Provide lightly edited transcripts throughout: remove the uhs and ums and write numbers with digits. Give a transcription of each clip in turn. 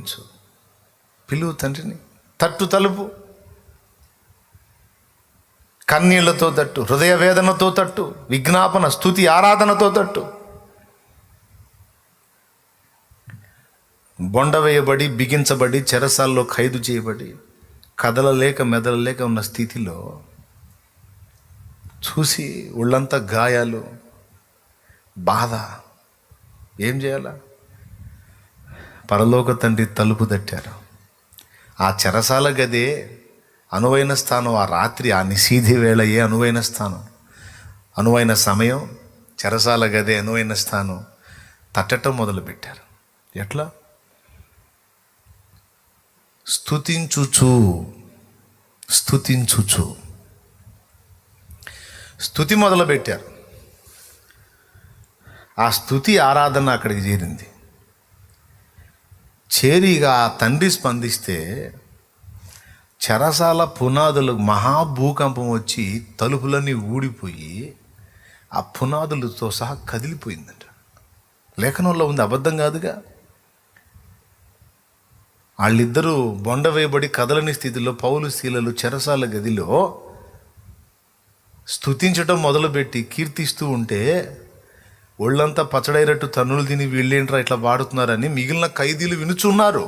గౌరవించు. పిలువు తండ్రిని. తట్టు తలుపు. కన్నీళ్లతో తట్టు, హృదయ వేదనతో తట్టు, విజ్ఞాపన, స్తుతి, ఆరాధనతో తట్టు. బొండవేయబడి, బిగించబడి, చెరసాల్లో ఖైదు చేయబడి, కదలలేక మెదలలేక ఉన్న స్థితిలో చూసి ఒళ్ళంతా గాయాలు, బాధ. ఏం చేయాలా? పరలోక తండ్రి తలుపు తట్టారు. ఆ చెరసాల గదే అనువైన స్థానం. ఆ రాత్రి, ఆ నిశీధి వేళయే అనువైన స్థానం, అనువైన సమయం. చెరసాల గదే అనువైన స్థానం. తట్టడం మొదలుపెట్టారు. ఎట్లా? స్తుతించుచు స్తుతి మొదలుపెట్టారు. ఆ స్తుతి ఆరాధన అక్కడికి చేరింది. చేరిగా ఆ తండ్రి స్పందిస్తే చెరసాల పునాదులు మహాభూకంపం వచ్చి తలుపులన్నీ ఊడిపోయి ఆ పునాదులతో సహా కదిలిపోయిందంట. లేఖనంలో ఉంది, అబద్ధం కాదుగా. వాళ్ళిద్దరూ బొండ వేయబడి కదలని స్థితిలో పౌలు శీలలు చెరసాల గదిలో స్తుతించటం మొదలుపెట్టి కీర్తిస్తూ ఉంటే ఒళ్ళంతా పచ్చడైనట్టు తన్నులు తిని వీళ్ళేంట్రా ఇట్లా పాడుతున్నారని మిగిలిన ఖైదీలు వినుచున్నారు.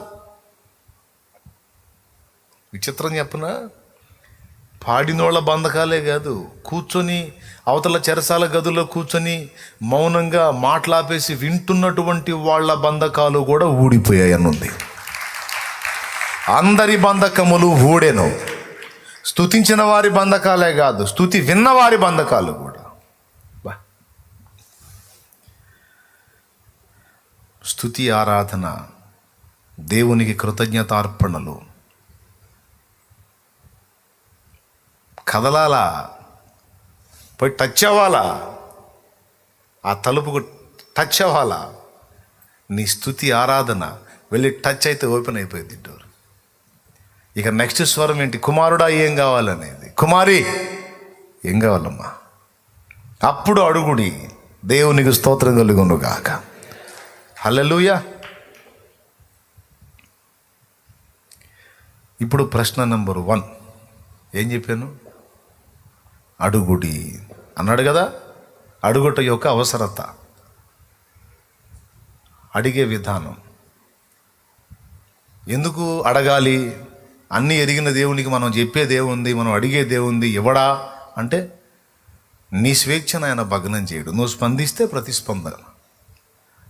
విచిత్రం చెప్పనా? పాడినోళ్ళ బంధకాలే కాదు, కూర్చొని అవతల చెరసాల గదుల్లో కూర్చొని మౌనంగా మాట్లాపేసి వింటున్నటువంటి వాళ్ళ బంధకాలు కూడా ఊడిపోయాయనుంది. అందరి బంధకములు ఊడెను. స్తుతించిన వారి బంధకాలే కాదు, స్తుతి విన్నవారి బంధకాలు కూడా. స్తుతి ఆరాధన, దేవునికి కృతజ్ఞతార్పణలు. కదలాలా, పోయి టచ్ అవ్వాలా, ఆ తలుపుకు టచ్ అవ్వాలా. నీ స్తుతి ఆరాధన వెళ్ళి టచ్ అయితే ఓపెన్ అయిపోయింది డోర్. ఇక నెక్స్ట్ స్వరం ఏంటి? కుమారుడా ఏం కావాలనేది. కుమారి ఏం కావాలమ్మా? అప్పుడు అడుగుడి. దేవునికి స్తోత్రం కలుగును గాక. హల్లెలూయా. ఇప్పుడు ప్రశ్న నెంబర్ 1 ఏం చెప్పాను? అడుగుడి అన్నాడు కదా. అడుగుట యొక్క అవసరత, అడిగే విధానం. ఎందుకు అడగాలి? అన్నీ ఎరిగిన దేవునికి మనం చెప్పేదేముంది, మనం అడిగేదేముంది? ఇవ్వడా అంటే నీ స్వేచ్ఛను ఆయన భగ్నం చేయడు. నువ్వు స్పందిస్తే ప్రతిస్పందన,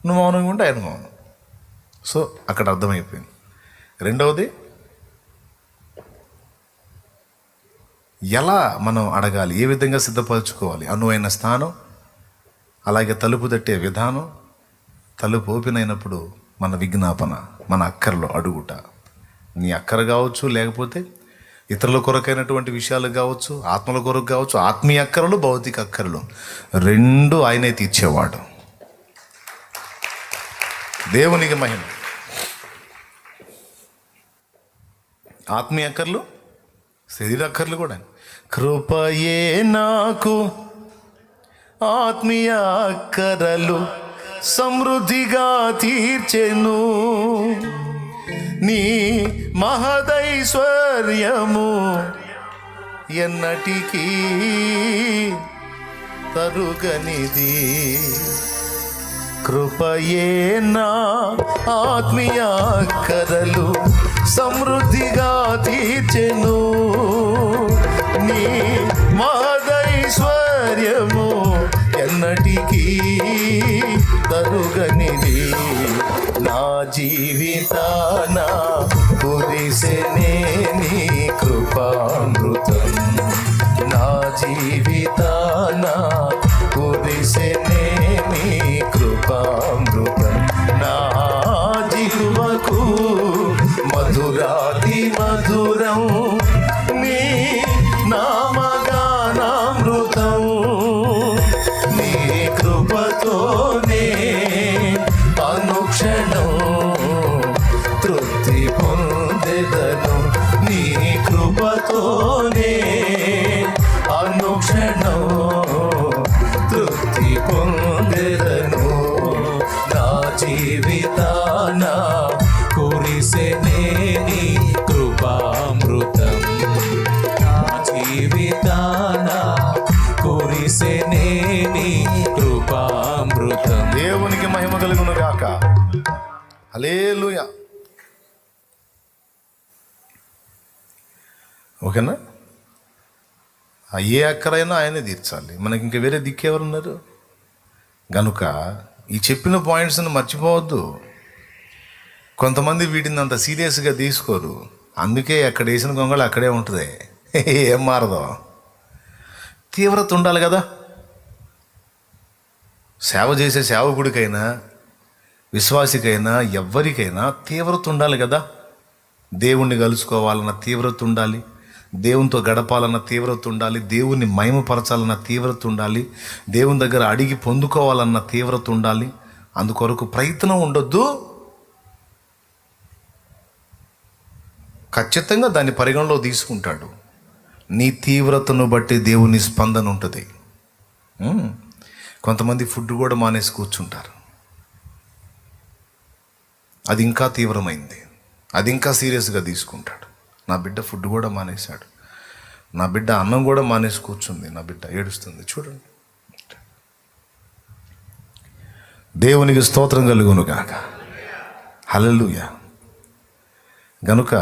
నువ్వు మౌనంగా ఉంటే ఆయన మౌనం. సో అక్కడ అర్థమైపోయింది. రెండవది, ఎలా మనం అడగాలి, ఏ విధంగా సిద్ధపరచుకోవాలి? అనువైన స్థానం, అలాగే తలుపు తట్టే విధానం. తలుపు ఓపెన్ అయినప్పుడు మన విజ్ఞాపన, మన అక్కరలో అడుగుట. నీ అక్కర కావచ్చు, లేకపోతే ఇతరుల కొరకైనటువంటి విషయాలు కావచ్చు, ఆత్మల కొరకు కావచ్చు. ఆత్మీయ అక్కరలు, భౌతిక అక్కరలు రెండు ఆయనే తీర్చేవాడు. దేవునికి మహిమ. ఆత్మీయ అక్కర్లు, శరీర అక్కర్లు కూడా. కృపయే నాకు ఆత్మీయ అక్కరలు సమృద్ధిగా తీర్చెను, నీ మహదైశ్వర్యము ఎన్నటికీ తరుగనిది. కృపయే నా ఆత్మీయ అక్కరలు సమృద్ధిగా తీర్చెను, నీ మహదైశ్వర్యము ఎన్నటికీ తరుగనిది. నా జీవితాన కురిసెనే నీ కృపామృతం, నా జీవితాన కురిసెనే నీ కృపామృతం. నా జిహ్వకు మధురాతి మధురం నీ నామగానామృతం. నీ కృపతోనే అనుక్షణం తృప్తి పొందెదను, నీ కృపతోనే అనుక్షణం తృప్తి పొందెదను. నా జీవితాన కురిసెనే కురిసెనేని కృపామృతం నా జీవితాన కురిసెనేని కృపామృతం. దేవునికి మహిమ కలుగును గాక. హల్లెలూయా. ఓకేనా? ఏ అక్కరైనా ఆయనే తీర్చాలి, మనకి ఇంకా వేరే దిక్కెవరున్నారు? గనుక ఈ చెప్పిన పాయింట్స్ని మర్చిపోవద్దు. కొంతమంది వీటిని అంత సీరియస్గా తీసుకోరు, అందుకే అక్కడ వేసిన గొంగళి అక్కడే ఉంటుంది, ఏం మారదో. తీవ్రత ఉండాలి కదా. సేవ చేసే సేవకుడికైనా విశ్వాసికైనా ఎవ్వరికైనా తీవ్రత ఉండాలి కదా. దేవుణ్ణి కలుసుకోవాలన్న తీవ్రత ఉండాలి, దేవునితో గడపాలన్న తీవ్రత ఉండాలి, దేవుణ్ణి మహిమపరచాలన్న తీవ్రత ఉండాలి, దేవుని దగ్గర అడిగి పొందుకోవాలన్న తీవ్రత ఉండాలి. అందుకొరకు ప్రయత్నం ఉండొద్దు. ఖచ్చితంగా దాన్ని పరిగణలో తీసుకుంటాడు. నీ తీవ్రతను బట్టి దేవుని స్పందన ఉంటుంది. కొంతమంది ఫుడ్ కూడా మానేసి కూర్చుంటారు, అది ఇంకా తీవ్రమైంది, అది ఇంకా సీరియస్గా తీసుకుంటాడు. నా బిడ్డ ఫుడ్ కూడా మానేశాడు, నా బిడ్డ అన్నం కూడా మానేసి కూర్చుంది, నా బిడ్డ ఏడుస్తుంది. చూడండి, దేవునికి స్తోత్రం కలుగును గాక. హల్లెలూయా. గనుక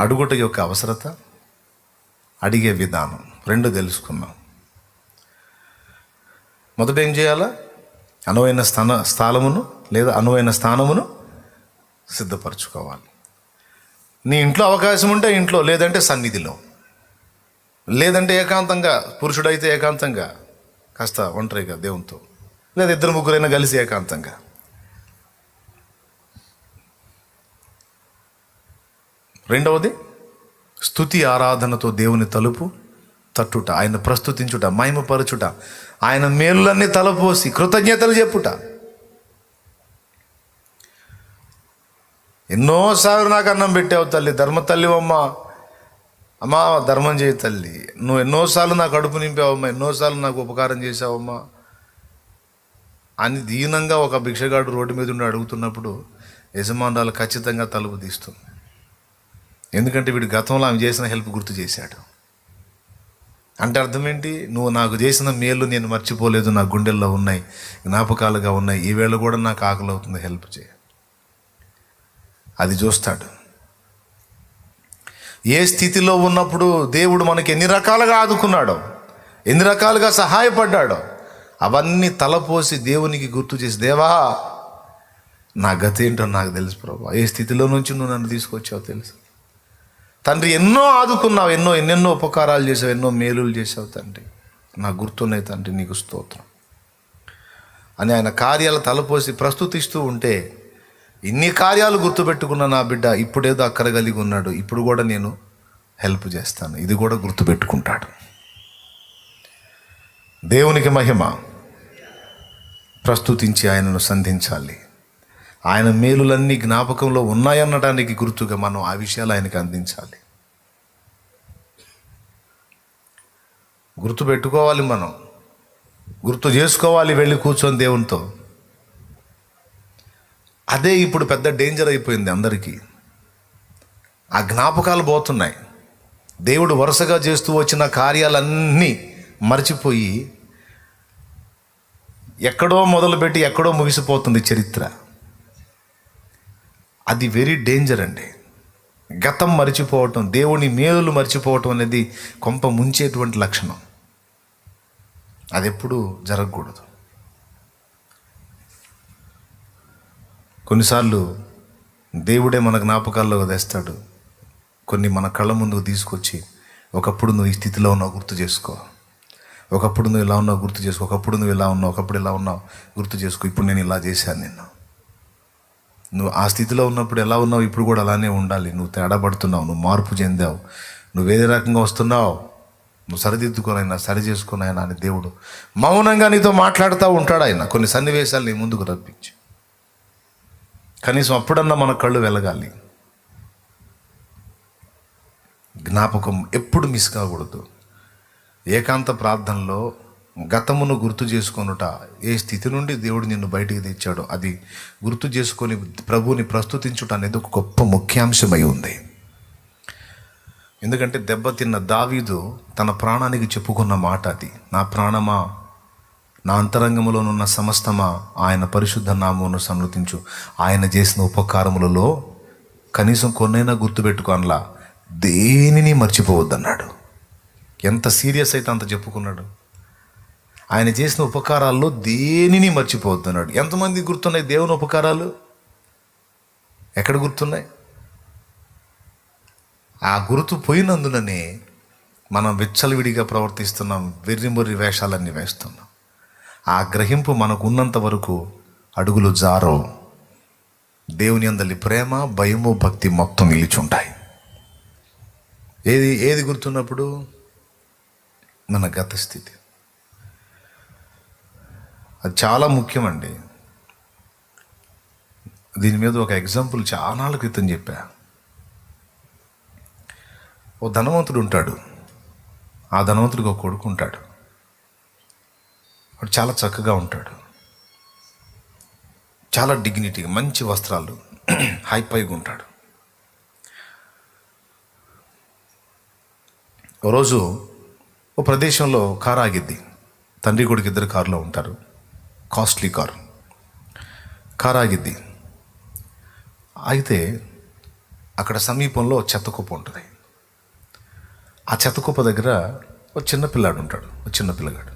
అడుగుట యొక్క అవసరత, అడిగే విధానం రెండు తెలుసుకున్నాం. మొదట ఏం చేయాలా? అనువైన స్థలమును లేదా అనువైన స్థానమును సిద్ధపరచుకోవాలి. నీ ఇంట్లో అవకాశం ఉంటే ఇంట్లో, లేదంటే సన్నిధిలో, లేదంటే ఏకాంతంగా, పురుషుడైతే ఏకాంతంగా కాస్త ఒంటరిగా దేవునితో, లేదా ఇద్దరు ముగ్గురైనా కలిసి ఏకాంతంగా. రెండవది స్తుతి ఆరాధనతో దేవుని తలుపు తట్టుట, ఆయన ప్రస్తుతించుట, మహిమపరచుట, ఆయన మేలులన్నీ తలపోసి కృతజ్ఞతలు చెప్పుట. ఎన్నోసార్లు నాకు అన్నం పెట్టావు తల్లి, ధర్మ తల్లి అమ్మా ధర్మం చేయి తల్లి, నువ్వు ఎన్నోసార్లు నాకు కడుపు నింపావమ్మా, ఎన్నోసార్లు నాకు ఉపకారం చేసావమ్మా అని దీనంగా ఒక భిక్షగాడు రోడ్డు మీద ఉండి అడుగుతున్నప్పుడు యజమానురాలు ఖచ్చితంగా తలుపు తీస్తుంది. ఎందుకంటే వీడు గతంలో ఆమె చేసిన హెల్ప్ గుర్తు చేశాడు. అంటే అర్థం ఏంటి? నువ్వు నాకు చేసిన మేలు నేను మర్చిపోలేదు, నా గుండెల్లో ఉన్నాయి, జ్ఞాపకాలుగా ఉన్నాయి, ఈవేళ కూడా నాకు ఆకలి అవుతుంది, హెల్ప్ చేయ. అది చూస్తాడు. ఏ స్థితిలో ఉన్నప్పుడు దేవుడు మనకి ఎన్ని రకాలుగా ఆదుకున్నాడో, ఎన్ని రకాలుగా సహాయపడ్డాడో అవన్నీ తలపోసి దేవునికి గుర్తు చేసి, దేవా నా గతి ఏంటో నాకు తెలుసు ప్రభా, ఏ స్థితిలో నుంచి నువ్వు నన్ను తీసుకొచ్చావు తెలుసు తండ్రి, ఎన్నో ఆదుకున్నావు, ఎన్నెన్నో ఉపకారాలు చేసావు, ఎన్నో మేలులు చేసావు తండ్రి, నాకు గుర్తున్నాయి తండ్రి, నీకు స్తోత్రం అని ఆయన కార్యాలు తలపోసి ప్రస్తుతిస్తూ ఉంటే, ఇన్ని కార్యాలు గుర్తుపెట్టుకున్న నా బిడ్డ ఇప్పుడేదో అక్కర కలిగి ఉన్నాడు, ఇప్పుడు కూడా నేను హెల్ప్ చేస్తాను, ఇది కూడా గుర్తుపెట్టుకుంటాడు. దేవునికి మహిమ. ప్రస్తుతించి ఆయనను సంధించాలి. ఆయన మేలులన్నీ జ్ఞాపకంలో ఉన్నాయనడానికి గుర్తుగా మనం ఆ విషయాలు ఆయనకు అందించాలి. గుర్తు పెట్టుకోవాలి, మనం గుర్తు చేసుకోవాలి, వెళ్ళి కూర్చొని దేవునితో. అదే ఇప్పుడు పెద్ద డేంజర్ అయిపోయింది అందరికీ. ఆ జ్ఞాపకాలు పోతున్నాయి. దేవుడు వరుసగా చేస్తూ వచ్చిన కార్యాలన్నీ మర్చిపోయి ఎక్కడో మొదలుపెట్టి ఎక్కడో ముగిసిపోతుంది చరిత్ర. అది వెరీ డేంజర్ అండి. గతం మర్చిపోవటం, దేవుని మేలులు మర్చిపోవటం అనేది కొంప ముంచేటువంటి లక్షణం. అది ఎప్పుడూ జరగకూడదు. కొన్నిసార్లు దేవుడే మన జ్ఞాపకాల్లో తెస్తాడు, కొన్ని మన కళ్ళ ముందుకు తీసుకొచ్చి, ఒకప్పుడు నువ్వు ఈ స్థితిలో ఉన్నావు గుర్తు చేసుకో, ఒకప్పుడు నువ్వు ఇలా ఉన్నావు గుర్తు చేసుకో, ఒకప్పుడు నువ్వు ఇలా ఉన్నావు, ఒకప్పుడు ఇలా ఉన్నావు గుర్తు చేసుకో, ఇప్పుడు నేను ఇలా చేశాను నిన్ను, నువ్వు ఆ స్థితిలో ఉన్నప్పుడు ఎలా ఉన్నావు ఇప్పుడు కూడా అలానే ఉండాలి, నువ్వు తేడా పడుతున్నావు, నువ్వు మార్పు చెందావు, నువ్వు వేరే రకంగా వస్తున్నావు, నువ్వు సరిదిద్దుకోనైనా సరి చేసుకోనైనా అని దేవుడు మౌనంగా నీతో మాట్లాడుతూ ఉంటాడు. ఆయన కొన్ని సన్నివేశాలు నీ ముందుకు రప్పించి, కనీసం అప్పుడన్నా మన కళ్ళు వెలగాలి. జ్ఞాపకం ఎప్పుడు మిస్ కాకూడదు. ఏకాంత ప్రార్థనలో గతమును గుర్తు చేసుకొనుట, ఏ స్థితి నుండి దేవుడు నిన్ను బయటికి తెచ్చాడో అది గుర్తు చేసుకొని ప్రభువుని ప్రస్తుతించుట అనేది ఒక గొప్ప ముఖ్యాంశమై ఉంది. ఎందుకంటే దెబ్బతిన్న దావీదు తన ప్రాణానికి చెప్పుకున్న మాట అది. నా ప్రాణమా, నా అంతరంగములోనున్న సమస్తమా ఆయన పరిశుద్ధ నామమును సన్నతించు. ఆయన చేసిన ఉపకారములలో కనీసం కొన్నైనా గుర్తుపెట్టుకోనలా, దేనిని మర్చిపోవద్దన్నాడు. ఎంత సీరియస్ అయితే అంత చెప్పుకున్నాడు. ఆయన చేసిన ఉపకారాల్లో దేనిని మర్చిపోవద్దన్నాడు. ఎంతమంది గుర్తున్నాయి దేవుని ఉపకారాలు? ఎక్కడ గుర్తున్నాయి? ఆ గుర్తు పోయినందుననే మనం విచ్చలవిడిగా ప్రవర్తిస్తున్నాం, వెర్రిమొర్రి వేషాలన్నీ వేస్తున్నాం. ఆ గ్రహింపు మనకు ఉన్నంత వరకు అడుగులు జారవు. దేవుని యందలి ప్రేమ, భయము, భక్తి మొత్తం నిలిచుంటాయి. ఏది గుర్తున్నప్పుడు? మన గత స్థితి. అది చాలా ముఖ్యమండి. దీని మీద ఒక ఎగ్జాంపుల్ చాలా నాళ్ళ క్రితం చెప్పా. ఓ ధనవంతుడు ఉంటాడు. ఆ ధనవంతుడికి ఒక కొడుకు ఉంటాడు. వాడు చాలా చక్కగా ఉంటాడు, చాలా డిగ్నిటీగా, మంచి వస్త్రాలు, హైపైగా ఉంటాడు. ఓ రోజు ఓ ప్రదేశంలో కారు ఆగిద్ది. తండ్రి కొడుకు ఇద్దరు కారులో ఉంటారు. కాస్ట్లీ కారు ఆగిద్ది. ఆగితే అక్కడ సమీపంలో చెత్త కుప్ప ఉంటుంది. ఆ చెత్త కుప్ప దగ్గర ఒక చిన్న పిల్లాడు ఉంటాడు. ఒక చిన్న పిల్లగాడు.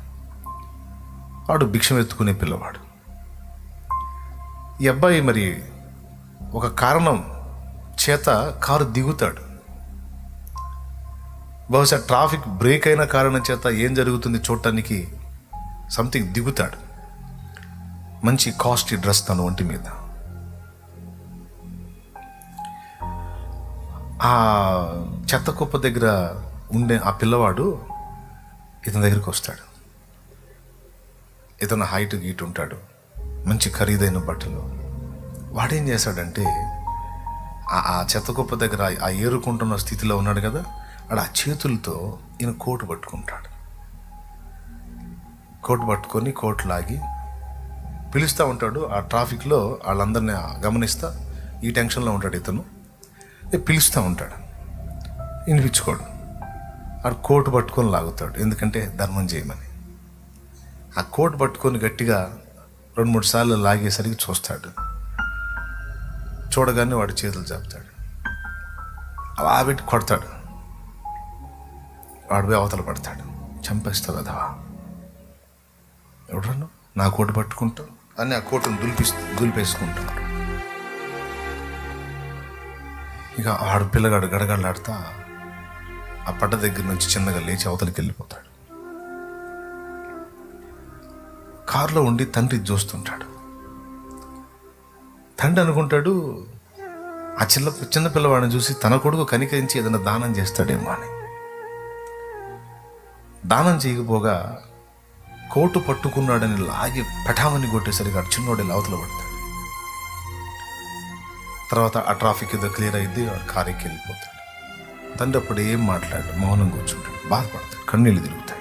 వాడు భిక్షం ఎత్తుకునే పిల్లవాడు. ఈ అబ్బాయి మరి ఒక కారణం చేత కారు దిగుతాడు. బహుశా ట్రాఫిక్ బ్రేక్ అయిన కారణం చేత ఏం జరుగుతుంది చూడటానికి సంథింగ్ దిగుతాడు. మంచి కాస్ట్లీ డ్రెస్ తన ఒంటి మీద. ఆ చెత్త కుప్ప దగ్గర ఉండే ఆ పిల్లవాడు ఇతని దగ్గరికి వస్తాడు. ఇతను హైట్ గీట్ ఉంటాడు, మంచి ఖరీదైన బట్టలు. వాడేం చేశాడంటే ఆ చెత్త కుప్ప దగ్గర ఆ ఏరుకుంటున్న స్థితిలో ఉన్నాడు కదా, ఆడ ఆ చేతులతో ఈయన కోటు పట్టుకుంటాడు. కోటు పట్టుకొని కోటు లాగి పిలుస్తూ ఉంటాడు. ఆ ట్రాఫిక్లో వాళ్ళందరినీ గమనిస్తా ఈ టెన్షన్లో ఉంటాడు ఇతను. పిలుస్తూ ఉంటాడు, వినిపించుకోడు. ఆడు కోటు పట్టుకొని లాగుతాడు, ఎందుకంటే ధర్మం చేయమని. ఆ కోటు పట్టుకొని గట్టిగా 2-3 సార్లు లాగేసరికి చూస్తాడు. చూడగానే వాడు చేతులు చాపుతాడు, అలా పెట్టి కొడతాడు. వాడు పోయి అవతల పడతాడు. చంపేస్తావు కదవా, ఎవడన్నా నా కోటు పట్టుకుంటావు అని ఆ కోటును దులిపేసుకుంటాడు. ఇక ఆడు పిల్లగాడు గడగడలాడుతా ఆ పడ్డ దగ్గర నుంచి చిన్నగా లేచి అవతలికి వెళ్ళిపోతాడు. కారులో ఉండి తండ్రి చూస్తుంటాడు. తండ్రి అనుకుంటాడు ఆ చిన్న పిల్లవాడిని చూసి తన కొడుకు కనికరించి ఏదైనా దానం చేస్తాడేమో అని. దానం చేయకపోగా కోటు పట్టుకున్నాడని లాగి పఠామని కొట్టేసరికి ఆ చిన్నోడి అవతల పడతాడు. తర్వాత ఆ ట్రాఫిక్ ఏదో క్లియర్ అయింది, వాడు కారు ఎక్కి వెళ్ళిపోతాడు. తండ్రి అప్పుడు ఏం మాట్లాడు, మౌనం కూర్చుంటాడు, బాధపడతాడు, కన్నీళ్ళు తిరుగుతాయి.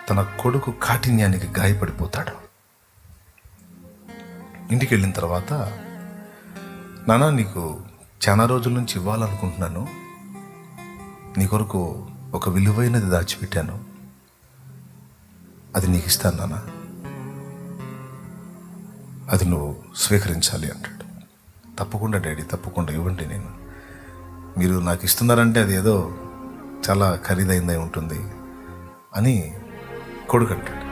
తన కొడుకు కాఠిన్యానికి గాయపడిపోతాడు. ఇంటికి వెళ్ళిన తర్వాత, నాన్న నీకు చాలా రోజుల నుంచి ఇవ్వాలనుకుంటున్నాను, నీ కొరకు ఒక విలువైనది దాచిపెట్టాను, అది నీకు ఇస్తాను నాన్న, అది నువ్వు స్వీకరించాలి అంటాడు. తప్పకుండా డాడీ, తప్పకుండా ఇవ్వండి, మీరు నాకు ఇస్తున్నారంటే అది ఏదో చాలా ఖరీదైందై ఉంటుంది అని కొడుకు అంటాడు.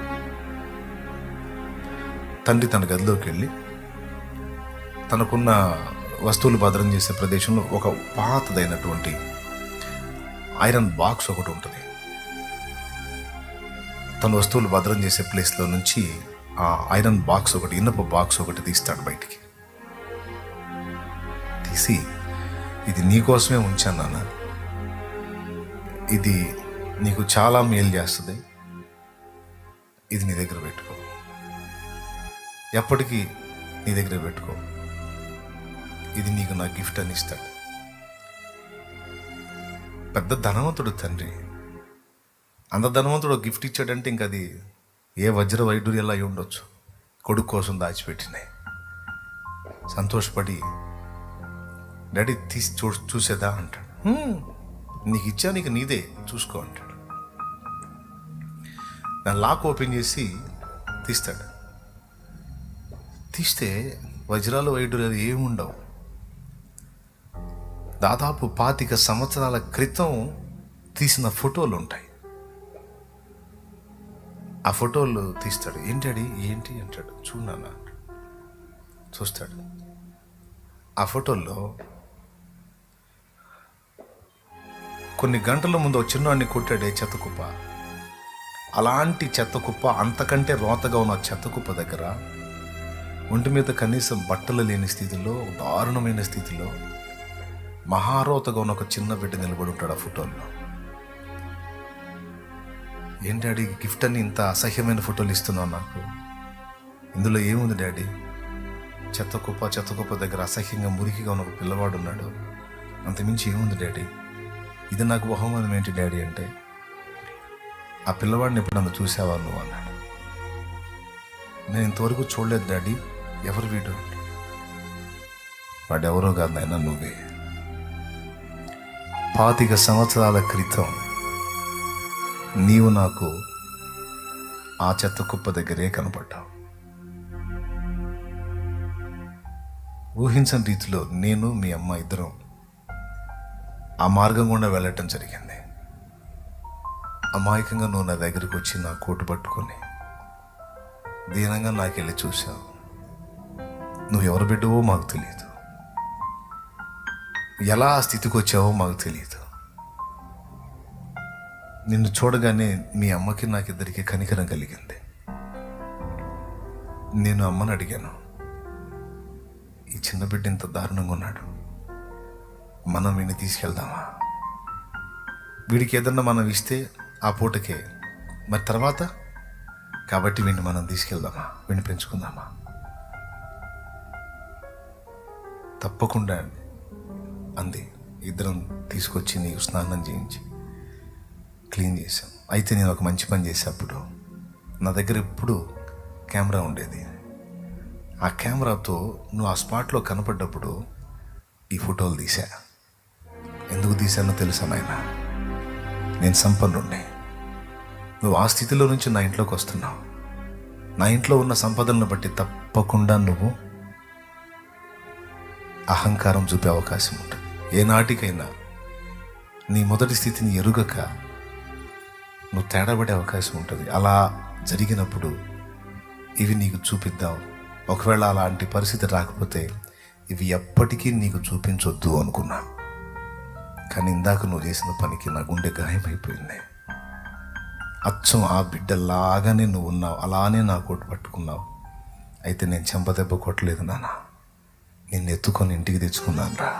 తండ్రి తన గదిలోకి వెళ్ళి తనకున్న వస్తువులు భద్రం చేసే ప్రదేశంలో ఒక పాతదైనటువంటి ఐరన్ బాక్స్ ఒకటి ఉంటుంది. తన వస్తువులు భద్రం చేసే ప్లేస్లో నుంచి ఆ ఐరన్ బాక్స్ ఒకటి, ఇనుప బాక్స్ ఒకటి తీస్తాడు బయటికి. తీసి, ఇది నీకోసమే ఉంచాను నాన్న, ఇది నీకు చాలా మేలు చేస్తుంది, ఇది నీ దగ్గర పెట్టుకో, ఎప్పటికీ నీ దగ్గర పెట్టుకో, ఇది నీకు నా గిఫ్ట్ అని ఇస్తాడు. పెద్ద ధనవంతుడు తండ్రి, అంత ధనవంతుడు ఒక గిఫ్ట్ ఇచ్చాడంటే ఇంక అది ఏ వజ్ర వైడూర్యాలు అయి ఉండొచ్చు. కొడుకు కోసం దాచిపెట్టినాయి. సంతోషపడి డాడీ తీసి చూసేదా అంటాడు. నీకు ఇచ్చా, నీకు నీదే, చూసుకో అంటాడు. దాని లాక్ ఓపెన్ చేసి తీస్తాడు. తీస్తే వజ్రాలు వైడూర్యాలు ఏమి ఉండవు. దాదాపు 25 సంవత్సరాల క్రితం తీసిన ఫోటోలు ఉంటాయి. ఆ ఫోటోలు తీస్తాడు. ఏంటడి ఏంటి అంటాడు. చూడన్నా చూస్తాడు. ఆ ఫోటోల్లో కొన్ని గంటల ముందు ఒక చిన్నవాడిని కొట్టాడే చెత్తకుప్ప, అలాంటి చెత్తకుప్ప, అంతకంటే రోతగా ఉన్న చెత్తకుప్ప దగ్గర ఒంటి మీద కనీసం బట్టలు లేని స్థితిలో, దారుణమైన స్థితిలో, మహారోతగా ఉన్న ఒక చిన్న బిడ్డ నిలబడి ఉంటాడు ఆ ఫోటోల్లో. ఏం డాడీ గిఫ్ట్ అని ఇంత అసహ్యమైన ఫోటోలు ఇస్తున్నావు నాకు? ఇందులో ఏముంది డాడీ? చెత్తకుప్ప దగ్గర అసహ్యంగా మురికిగా ఉన్న ఒక పిల్లవాడు ఉన్నాడు, అంతమించి ఏముంది డాడీ? ఇది నాకు బహుమానం ఏంటి డాడీ అంటే, ఆ పిల్లవాడిని ఎప్పుడన్నా చూసావా నువ్వు అన్నాడు. నేను ఇంతవరకు చూడలేదు డాడీ. ఎవరు వీడు? వాడెవరో కాదు నాయనా, నువ్వే. 25 సంవత్సరాల క్రితం నీవు నాకు ఆ చెత్త కుప్ప దగ్గరే కనపడ్డావు. ఊహించని రీతిలో నేను మీ అమ్మ ఇద్దరం ఆ మార్గం గుండా వెళ్ళటం జరిగింది. అమాయకంగా నువ్వు నా దగ్గరికి వచ్చి నా కోటు పట్టుకొని దీనంగా నాకెళ్ళి చూశావు. నువ్వు ఎవరు బిడ్డవో మాకు తెలియదు, ఎలా ఆ స్థితికి వచ్చావో మాకు తెలియదు. నిన్ను చూడగానే మీ అమ్మకి నాకిద్దరికి కనికరం కలిగింది. నేను అమ్మని అడిగాను, ఈ చిన్న బిడ్డ ఇంత దారుణంగా ఉన్నాడు, మనం వీడిని తీసుకెళ్దామా? వీడికి ఏదన్నా మనం ఇస్తే ఆ పూటకే, మరి తర్వాత కాబట్టి వీడిని మనం తీసుకెళ్దామా, వీడిని పెంచుకుందామా? తప్పకుండా అంది. ఇద్దరం తీసుకొచ్చి నీకు స్నానం చేయించి క్లీన్ చేశాం. అయితే నేను ఒక మంచి పని చేసేటప్పుడు నా దగ్గర ఎప్పుడు కెమెరా ఉండేది. ఆ కెమెరాతో నువ్వు ఆ స్పాట్లో కనపడ్డప్పుడు ఈ ఫోటోలు తీసా. ఎందుకు తీశానో తెలుసా నాయన? నేను సంపన్నుడిని, నువ్వు ఆ స్థితిలో నుంచి నా ఇంట్లోకి వస్తున్నావు. నా ఇంట్లో ఉన్న సంపదలను బట్టి తప్పకుండా నువ్వు అహంకారం చూపే అవకాశం ఉంటుంది. ఏనాటికైనా నీ మొదటి స్థితిని ఎరుగక నువ్వు తేడాపడే అవకాశం ఉంటుంది. అలా జరిగినప్పుడు ఇవి నీకు చూపిద్దాం, ఒకవేళ అలాంటి పరిస్థితి రాకపోతే ఇవి ఎప్పటికీ నీకు చూపించొద్దు అనుకున్నా. కానీ ఇందాక నువ్వు చేసిన పనికి నా గుండె గాయమైపోయింది. అచ్చం ఆ బిడ్డలాగానే నువ్వు ఉన్నావు, అలానే నా కోటు పట్టుకున్నావు. అయితే నేను చెంపదెబ్బ కొట్టలేదు నాన్న, నిన్ను ఎత్తుకొని ఇంటికి తెచ్చుకున్నాను రా.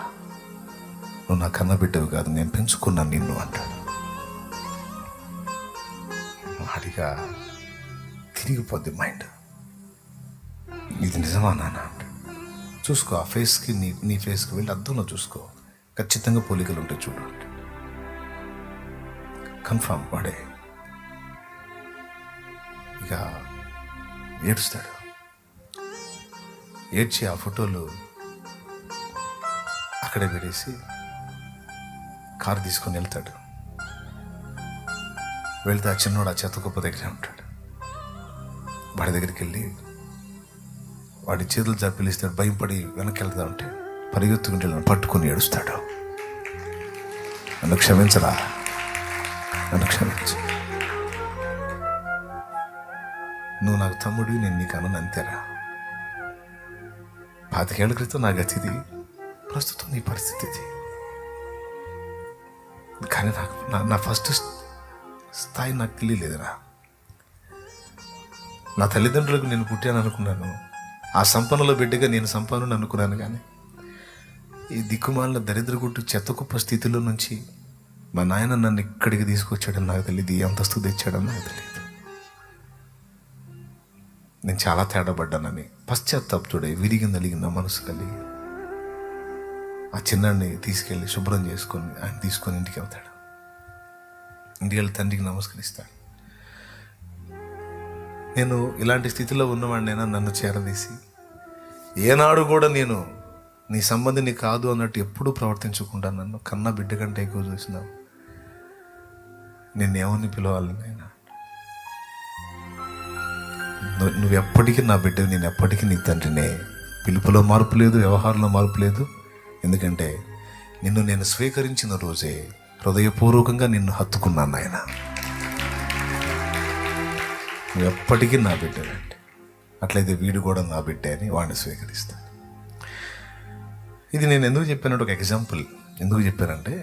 నువ్వు నా కన్న బిడ్డవి కాదు, నేను పెంచుకున్నాను నిన్ను అంటాడు. వాడిగా తిరిగిపోద్ది మైండ్. ఇది నిజమా నాన్న అంటే, చూసుకో ఆ ఫేస్కి నీ ఫేస్కి వెళ్ళి అద్దంలో చూసుకో, ఖచ్చితంగా పోలికలు ఉంటాయి చూడు అంటే. కన్ఫామ్ వాడే. ఇక ఏడుస్తాడు. ఏడ్చి ఆ ఫోటోలు అక్కడే పెట్టేసి కారు తీసుకొని వెళ్తాడు. వెళ్తే ఆ చిన్నోడు ఆ చెత్త కుప్ప దగ్గరే ఉంటాడు. వాడి దగ్గరికి వెళ్ళి వాడి చేతులు చప్పిలిస్తాడు. భయపడి వెనక్కి వెళ్తా ఉంటే పరిగెత్తుకుంటే పట్టుకొని ఏడుస్తాడు. నన్ను క్షమించరా, నన్ను క్షమించు, నువ్వు నాకు తమ్ముడివి, నేను నీకు అన్నను అంతేరా. 25 ఏళ్ల క్రితం నా గతిది, ప్రస్తుతం నీ పరిస్థితి ఇది. కానీ నాకు నా ఫస్ట్ స్థాయి నాకు తెలియలేదురా. నా తల్లిదండ్రులకు నేను పుట్టాను అనుకున్నాను, ఆ సంపన్నుల బిడ్డగా నేను సంపన్నుని అనుకున్నాను. కానీ ఈ దిక్కుమాలిన దరిద్రగుట్టు చెత్తకుప్ప స్థితిలో నుంచి మా నాయన నన్ను ఇక్కడికి తీసుకొచ్చాడని నాకు తెలియదు, ఈ అంతస్తు తెచ్చాడని నాకు తెలియదు. నేను చాలా తేడాపడ్డానని పశ్చాత్తాపతుడై విరిగి నలిగిన మనసు కలిగి ఆ చిన్నాన్ని తీసుకెళ్ళి శుభ్రం చేసుకొని ఆయన తీసుకొని ఇంటికి వెళ్తాడు. ఇంటికి తండ్రికి నమస్కరిస్తాడు. నేను ఇలాంటి స్థితిలో ఉన్నవాడినైనా నన్ను చేరదీసి ఏనాడు కూడా నేను నీ సంబంధిని కాదు అన్నట్టు ఎప్పుడూ ప్రవర్తించకుండా నన్ను కన్న బిడ్డ కంటే ఎక్కువ చూసినావు. నిన్నేమని పిలవాలి నాయనా? నువ్వు ఎప్పటికీ నా బిడ్డ, నేను ఎప్పటికీ నీ తండ్రినే. పిలుపులో మార్పు లేదు, వ్యవహారంలో మార్పు లేదు. ఎందుకంటే నిన్ను నేను స్వీకరించిన రోజే హృదయపూర్వకంగా నిన్ను హత్తుకున్నాను నాయన. నువ్వు ఎప్పటికీ నా బిడ్డనంటే, అట్లయితే వీడు కూడా నా బిడ్డ అని వాడిని స్వీకరిస్తాను. ఇది నేను ఎందుకు చెప్పానంటే ఒక ఎగ్జాంపుల్. ఎందుకు చెప్పానంటే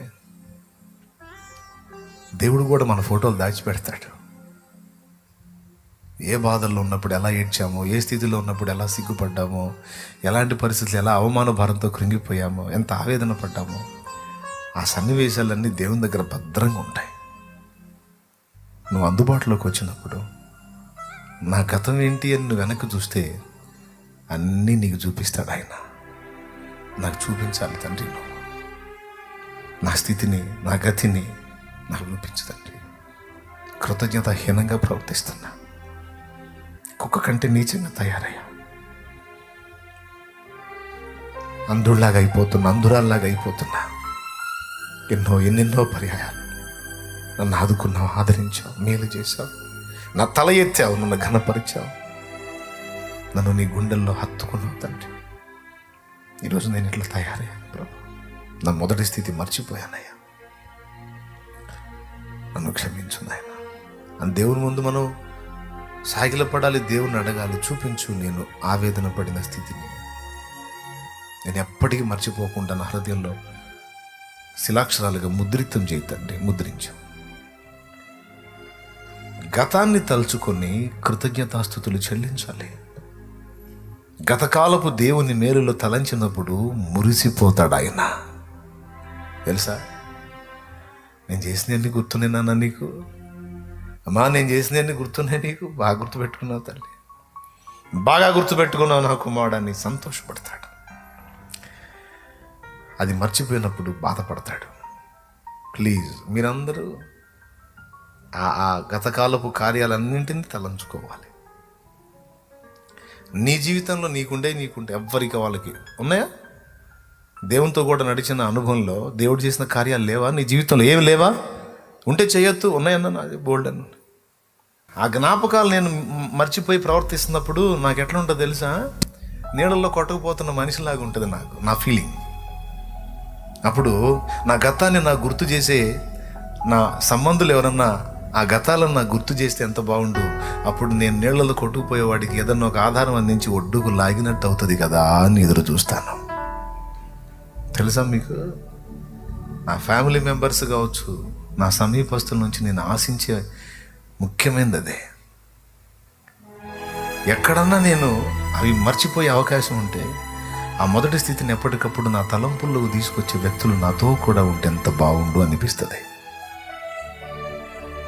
దేవుడు కూడా మన ఫోటోలు దాచిపెడతాడు. ఏ బాధల్లో ఉన్నప్పుడు ఎలా ఏడ్చామో, ఏ స్థితిలో ఉన్నప్పుడు ఎలా సిగ్గుపడ్డామో, ఎలాంటి పరిస్థితులు ఎలా అవమాన భారంతో కృంగిపోయామో, ఎంత ఆవేదన పడ్డామో, ఆ సన్నివేశాలన్నీ దేవుని దగ్గర భద్రంగా ఉంటాయి. నువ్వు అందుబాటులోకి వచ్చినప్పుడు నా గతం ఏంటి అని నువ్వు వెనక్కి చూస్తే అన్నీ నీకు చూపిస్తాడు ఆయన. నాకు చూపించాలి తండ్రి, నువ్వు నా స్థితిని, నా గతిని నాకు చూపించు తండ్రి. కృతజ్ఞతాహీనంగా ప్రవర్తిస్తున్నా, కుక్క కంటే నీచంగా తయారయ్యా, అంధుల్లాగా అయిపోతున్నా, అంధురాల్లాగా అయిపోతున్నా. ఎన్నెన్నో పర్యాయాలు నన్ను ఆదుకున్నావు, ఆదరించావు, మేలు చేశావు, నా తల ఎత్తావు, నన్ను ఘనపరిచావు, నన్ను నీ గుండెల్లో హత్తుకున్నావు తండ్రి. ఈరోజు నేను ఇట్లా తయారయ్యాను ప్రభు. నా మొదటి స్థితి మర్చిపోయానయ్యా, నన్ను క్షమించు నాయన అని దేవుని ముందు మనం సాగిలపడాలి, దేవుని అడగాలి. చూపించు నేను ఆవేదన పడిన స్థితిని. నేను ఎప్పటికీ మర్చిపోకుండా నా హృదయంలో శిలాక్షరాలుగా ముద్రితం చేయి తండ్రి, ముద్రించు. గతాన్ని తలుచుకొని కృతజ్ఞతాస్తుతులు చెల్లించాలి. గతకాలపు దేవుని మేలులో తలంచినప్పుడు మురిసిపోతాడు ఆయన. తెలుసా, నేను చేసినవన్నీ గుర్తున్నానా నీకు? అమ్మా, నేను చేసినవన్నీ గుర్తున్నాయి నీకు? బాగా గుర్తుపెట్టుకున్నావు తల్లి, బాగా గుర్తుపెట్టుకున్నావు నా కుమారుడాన్ని సంతోషపడతాడు. అది మర్చిపోయినప్పుడు బాధపడతాడు. ప్లీజ్ మీరందరూ ఆ గతకాలపు కార్యాలన్నింటినీ తలంచుకోవాలి. నీ జీవితంలో నీకుంటే ఎవ్వరికి వాళ్ళకి ఉన్నాయా? దేవునితో కూడా నడిచిన అనుభవంలో దేవుడు చేసిన కార్యాలు లేవా? నీ జీవితంలో ఏమి లేవా? ఉంటే చేయొద్దు, ఉన్నాయన్నా నాది బోల్డ్ అన్న. ఆ జ్ఞాపకాలు నేను మర్చిపోయి ప్రవర్తిస్తున్నప్పుడు నాకు ఎట్లా ఉంటుందో తెలుసా? నీళ్ళల్లో కొట్టకపోతున్న మనిషిలాగా ఉంటుంది నాకు, నా ఫీలింగ్. అప్పుడు నా గతాన్ని నాకు గుర్తు చేసే నా సంబంధులు ఎవరన్నా ఆ గతాలను నాకు గుర్తు చేస్తే ఎంత బాగుండు. అప్పుడు నేను నీళ్లలో కొట్టుకుపోయేవాడికి ఏదన్నా ఒక ఆధారం అందించి ఒడ్డుకు లాగినట్టు అవుతుంది కదా అని ఎదురు చూస్తాను. తెలుసా మీకు, నా ఫ్యామిలీ మెంబర్స్ కావచ్చు, నా సమీపస్తుల నుంచి నేను ఆశించే ముఖ్యమైనది అదే. ఎక్కడన్నా నేను అవి మర్చిపోయే అవకాశం ఉంటే ఆ మొదటి స్థితిని ఎప్పటికప్పుడు నా తలంపుల్లోకి తీసుకొచ్చే వ్యక్తులు నాతో కూడా ఉంటే ఎంత బాగుండు అనిపిస్తుంది.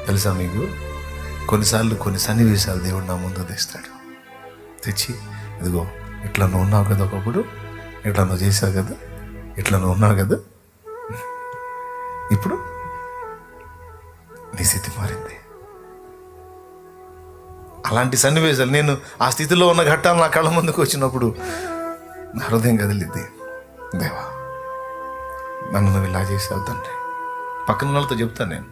తెలుసా మీకు, కొన్నిసార్లు కొన్ని సన్నివేశాలు దేవుడు నా ముందు తెస్తాడు. తెచ్చి ఇదిగో ఇట్లా నువ్వు ఉన్నావు కదా, ఒకప్పుడు ఇట్లా నువ్వు చేసావు కదా, ఇట్లా నువ్వు ఉన్నావు కదా, ఇప్పుడు నీ స్థితి మారింది. అలాంటి సన్నివేశాలు నేను ఆ స్థితిలో ఉన్న ఘట్టాలు నా కళ్ళ ముందుకు వచ్చినప్పుడు నా హృదయం కదిలిద్ది. దేవా, నన్ను నువ్వు ఇలా చేసావు తండ్రి. పక్కన వాళ్ళతో చెప్తాను నేను,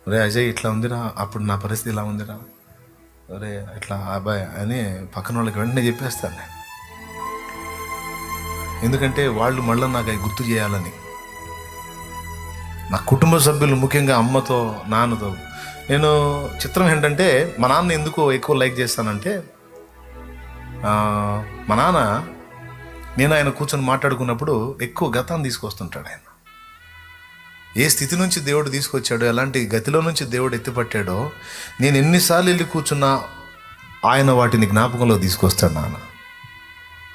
ఒరే అజయ్ ఇట్లా ఉందిరా, అప్పుడు నా పరిస్థితి ఇలా ఉందిరా, ఒరే ఇట్లా అబ్బాయి అని పక్కన వాళ్ళకి వెంటనే చెప్పేస్తాను నేను. ఎందుకంటే వాళ్ళు మళ్ళీ నాకు అవి గుర్తు చేయాలని. నా కుటుంబ సభ్యులు, ముఖ్యంగా అమ్మతో నాన్నతో. నేను చిత్రం ఏంటంటే, మా నాన్న ఎందుకు ఎక్కువ లైక్ చేస్తానంటే, మా నాన్న నేను ఆయన కూర్చొని మాట్లాడుకున్నప్పుడు ఎక్కువ గతాన్ని తీసుకొస్తుంటాడు. ఆయన ఏ స్థితి నుంచి దేవుడు తీసుకొచ్చాడో, ఎలాంటి గతిలో నుంచి దేవుడు ఎత్తిపట్టాడో, నేను ఎన్నిసార్లు వెళ్ళి కూర్చున్నా ఆయన వాటిని జ్ఞాపకంలో తీసుకొస్తాడు నాన్న.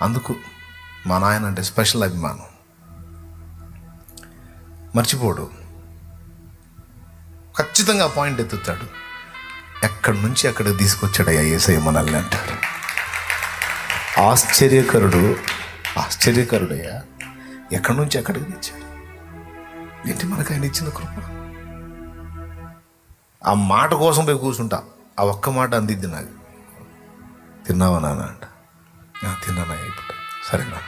అందుకు మా నాయన అంటే స్పెషల్ అభిమానం. మర్చిపోడు, ఖచ్చితంగా పాయింట్ ఎత్తుతాడు. ఎక్కడి నుంచి అక్కడికి తీసుకొచ్చాడయ్యా యేసయ్య మనల్ని అంటాడు. ఆశ్చర్యకరుడయ్యా, ఎక్కడి నుంచి అక్కడికి తెచ్చాడు. ఏంటి మనకు ఆయన ఇచ్చిన కృప? ఆ మాట కోసం పోయి కూర్చుంటా, ఆ ఒక్క మాట అందిద్ది నాకు. తిన్నావా నాన్న అంట. తిన్నానా ఇప్పుడు, సరేనా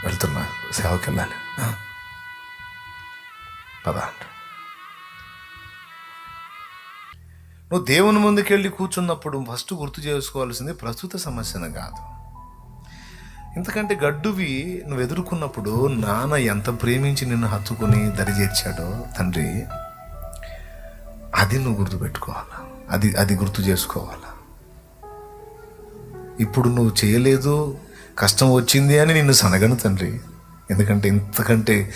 వెళ్తున్నా, సేవకి వెళ్ళాలి, పద అంట. నువ్వు దేవుని ముందుకెళ్ళి కూర్చున్నప్పుడు ఫస్ట్ గుర్తు చేసుకోవాల్సింది ప్రస్తుత సమస్యను కాదు. ఎందుకంటే గడ్డువి నువ్వు ఎదుర్కొన్నప్పుడు నాన్న ఎంత ప్రేమించి నిన్ను హత్తుకుని దరిచేర్చాడో తండ్రి, అది నువ్వు గుర్తుపెట్టుకోవాలా, అది గుర్తు చేసుకోవాలా. ఇప్పుడు నువ్వు చేయలేదు, కష్టం వచ్చింది అని నిన్ను సనగను తండ్రి. ఎందుకంటే ఇంతకంటే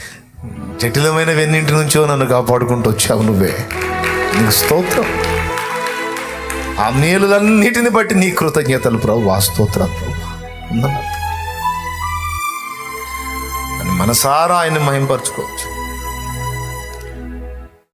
జటిలమైన వెన్నింటి నుంచో నన్ను కాపాడుకుంటూ వచ్చావు నువ్వే. నీకు స్తోత్రం. ఆ మేలులన్నిటిని బట్టి నీ కృతజ్ఞతలు ప్రభు, ఆ స్తోత్రాలు ప్రభు. అని మనసారా ఆయన మహింపరచుకోవచ్చు.